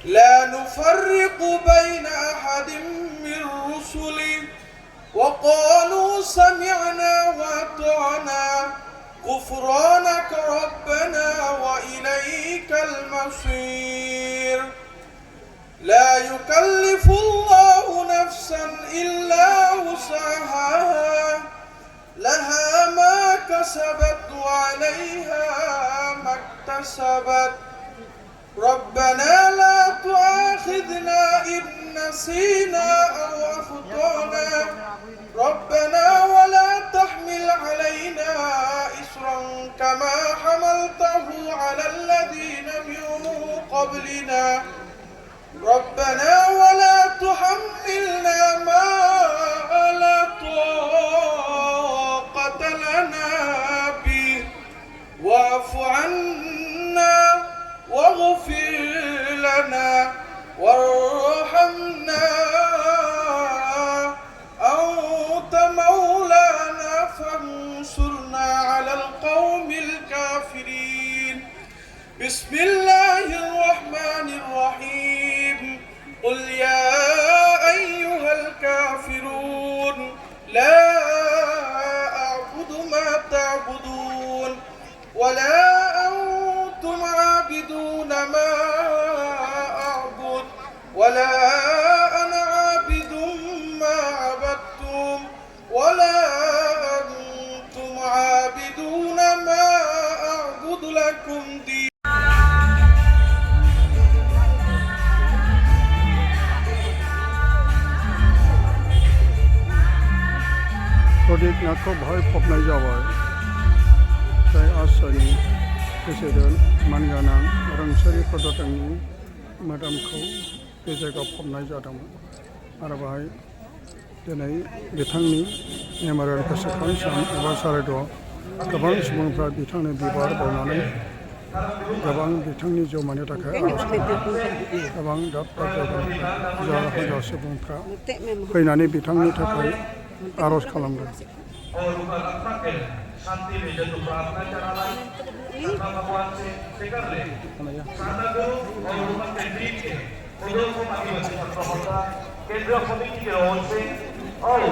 لا نفرق بين أحد من رسله وقالوا سمعنا وأطعنا غفرانك ربنا وإليك المصير لا يكلف الله نفسا إلا وسعها لها ما كسبت وعليها ما اكتسبت ربنا لا تؤاخذنا إن نسينا أو أخطأنا ربنا ولا تحمل علينا إصرا كما حملته على الذين من قبلنا ربنا ولا تحملنا ما لا طاقة لنا به واعف عنا واغفر لنا وارحمنا أنت مولانا فانصرنا على القوم الكافرين بسم الله الرحمن الرحيم قل يا أيها الكافرون لا أعبد ما تعبدون ولا أنتم عابدون ما أعبد ولا أنا عابد ما عبدتم ولا أنتم عابدون ما أعبد لكم دين प्रदीप नाखौ बाहाय फबनाय जाबाय जाय आसामनि प्रेसिडेन्ट मानगोनां रुंसारि प्रजातंत्रनि मोदोमखौ बे जायगायाव फबनाय जादोंमोन आरो बाहाय दिनै बिथांनि मेम'रियेल गोसोखां सान एबा सारायद' गोबां सुबुंफ्रा बिथांनो बिबार बावनानै गोबां बिथांनि जिउमानि थाखाय आर'ज खालामो गोबां दाब दाब जायगानिफ्राय हाजार हाजार सुबुंफ्रा फैनानै बिथांनि थाखाय आर'ज खालामदों और ऊपर आत्मा के शांति में जब प्रार्थना चला रहा है भगवान से कर ले सादा को और ऊपर के बीच के उधर को आदिवासी छात्र केंद्रीय समिति की ओर से और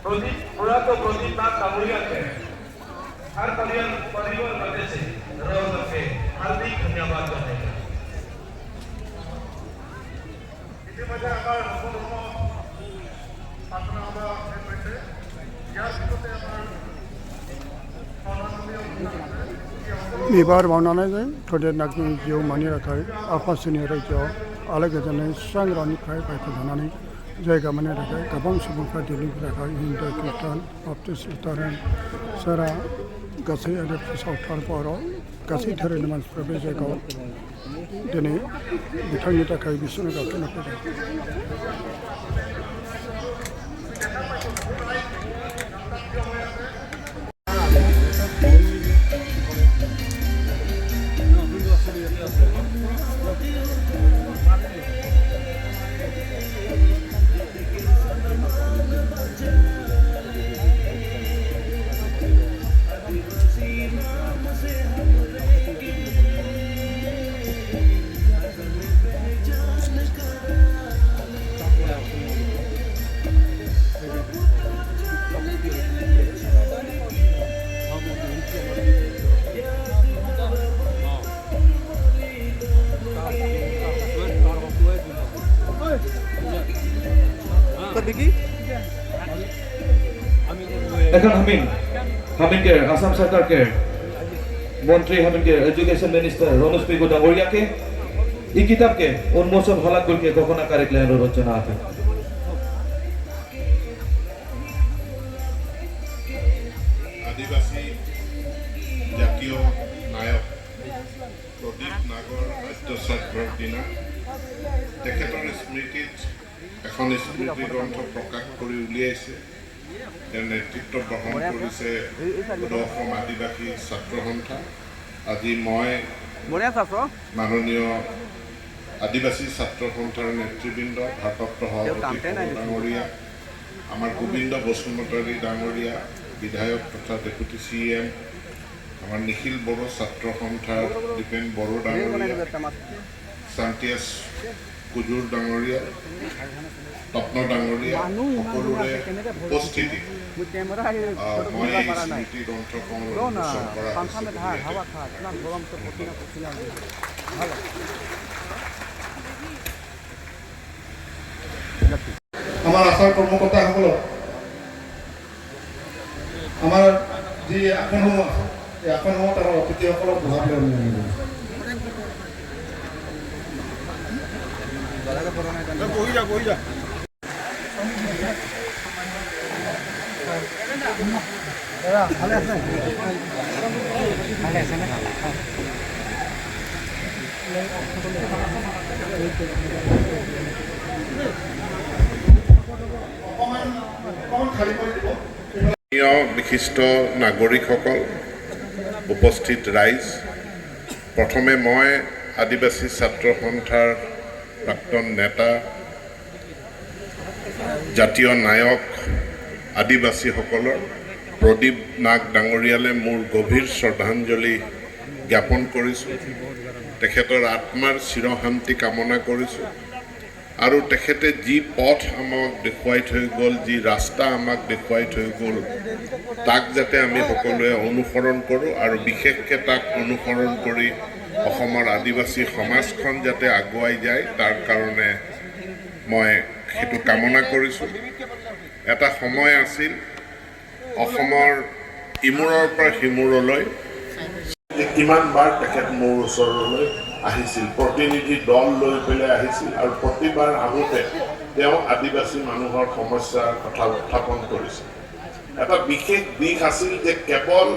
प्रदीप पूरा तो प्रदीप नाथ कामुरिया के हर परिवार बने से रोज के हार्दिक धन्यवाद करते हैं इसी वजह हमारे पात्र बिबार बावनानै जों प्रदीप नाथनि जिउमानि थाखाय आफासुनि रायजोआव आलो गोजोनै स्रांग्रानिफ्राय बायखोजानानै जायगा मोननो थाखाय गोबां सुबुंफ्रा दिल्लीनि थाखाय हिन्दु ख्रिस्टान बाप्टिस्ट लुथारान सारा गासै आरो सावथाल बर' गासै धोरोमनि मानसिफ्रा बे जायगायाव दिनै बिथांनि थाखाय बिसोरनो गाखोनो फैदों এখন হামিনকে আসাম সরকারকে মন্ত্রী হামিনকে এডুকেশন মিনিস্টার রমেশ পেগু ডাঙরিয়াকে এই কিতাবকে উন্মোচন হলা করকে ঘোষণা কারিকলে অনুরোধ জানা আছে আদিবাসী জাতীয় নায়ক প্রদীপ নাগৰ আত্মসাৎৰ দিনা তেখেতৰ স্মৃতিত এখন স্মৃতি গ্ৰন্থ প্ৰকাশ কৰি উলিয়াইছে তেওঁ নেতৃত্ব বহন কৰিছে অসম আদিবাসী ছাত্ৰ সন্থা আজি মই মাননীয় আদিবাসী ছাত্ৰ সন্থাৰ নেতৃবৃন্দ ভাৰপ্ৰাপ্ত সভাপতি ডাঙৰীয়া আমাৰ গোবিন্দ বসুমতাৰী ডাঙৰীয়া বিধায়ক তথা ডেপুটি CM আমাৰ নিখিল বড়ো ছাত্ৰ সন্থাৰ দীপেন বড়ো ডাঙৰীয়া শান্তিয়েছ কুজুৰ ডাঙৰীয়া, তপ্ন ডাঙৰীয়া সকলোৰে উপস্থিতি মই এই স্মৃতি গ্ৰন্থখন উন্মোচন কৰা আমাৰ আচাৰ কৰ্মকৰ্তাসকলক আমাৰ যি আসনসমূহ আছে এই আসনসমূহত আমাৰ অতিথিসকলক বহাবলৈ অনুমতি দিওঁ। বিশিষ্ট নাগৰিকসকল, উপস্থিত ৰাইজ, প্ৰথমে মই আদিবাসী ছাত্ৰ সন্থাৰ প্ৰাক্তন নেতা, জাতীয় নায়ক আদিবাসীসকলৰ প্ৰদীপ নাগ ডাঙৰীয়ালৈ মোৰ গভীৰ শ্ৰদ্ধাঞ্জলি জ্ঞাপন কৰিছোঁ। তেখেতৰ আত্মাৰ চিৰশান্তি কামনা কৰিছোঁ আৰু তেখেতে যি পথ আমাক দেখুৱাই থৈ গ'ল, যি ৰাস্তা আমাক দেখুৱাই থৈ গ'ল, তাক যাতে আমি সকলোৱে অনুসৰণ কৰোঁ আৰু বিশেষকৈ তাক অনুসৰণ কৰি অসমৰ আদিবাসী সমাজখন যাতে আগুৱাই যায় তাৰ কাৰণে মই সেইটো কামনা কৰিছোঁ। এটা সময় আছিল অসমৰ ইমূৰৰ পৰা সিমূৰলৈ কিমানবাৰ তেখেত মোৰ ওচৰলৈ আহিছিল, প্ৰতিনিধি দল লৈ পেলাই আহিছিল আৰু প্ৰতিবাৰ আহোঁতে তেওঁ আদিবাসী মানুহৰ সমস্যাৰ কথা উত্থাপন কৰিছিল। এটা বিশেষ দিশ আছিল যে কেৱল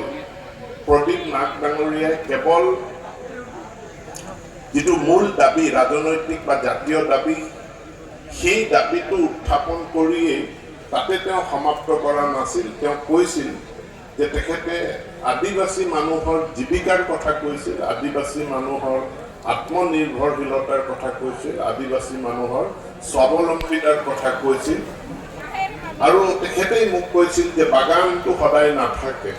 প্ৰদীপ নাগ ডাঙৰীয়াই কেৱল যিটো মূল দাবী, ৰাজনৈতিক বা জাতীয় দাবী, সেই দাবীটো উত্থাপন কৰিয়েই তাতে তেওঁ সমাপ্ত কৰা নাছিল। তেওঁ কৈছিল যে তেখেতে আদিবাসী মানুহৰ জীৱিকাৰ কথা কৈছিল, আদিবাসী মানুহৰ আত্মনিৰ্ভৰশীলতাৰ কথা কৈছিল, আদিবাসী মানুহৰ স্বাৱলম্বিতাৰ কথা কৈছিল আৰু তেখেতেই মোক কৈছিল যে বাগানটো সদায় নাথাকে,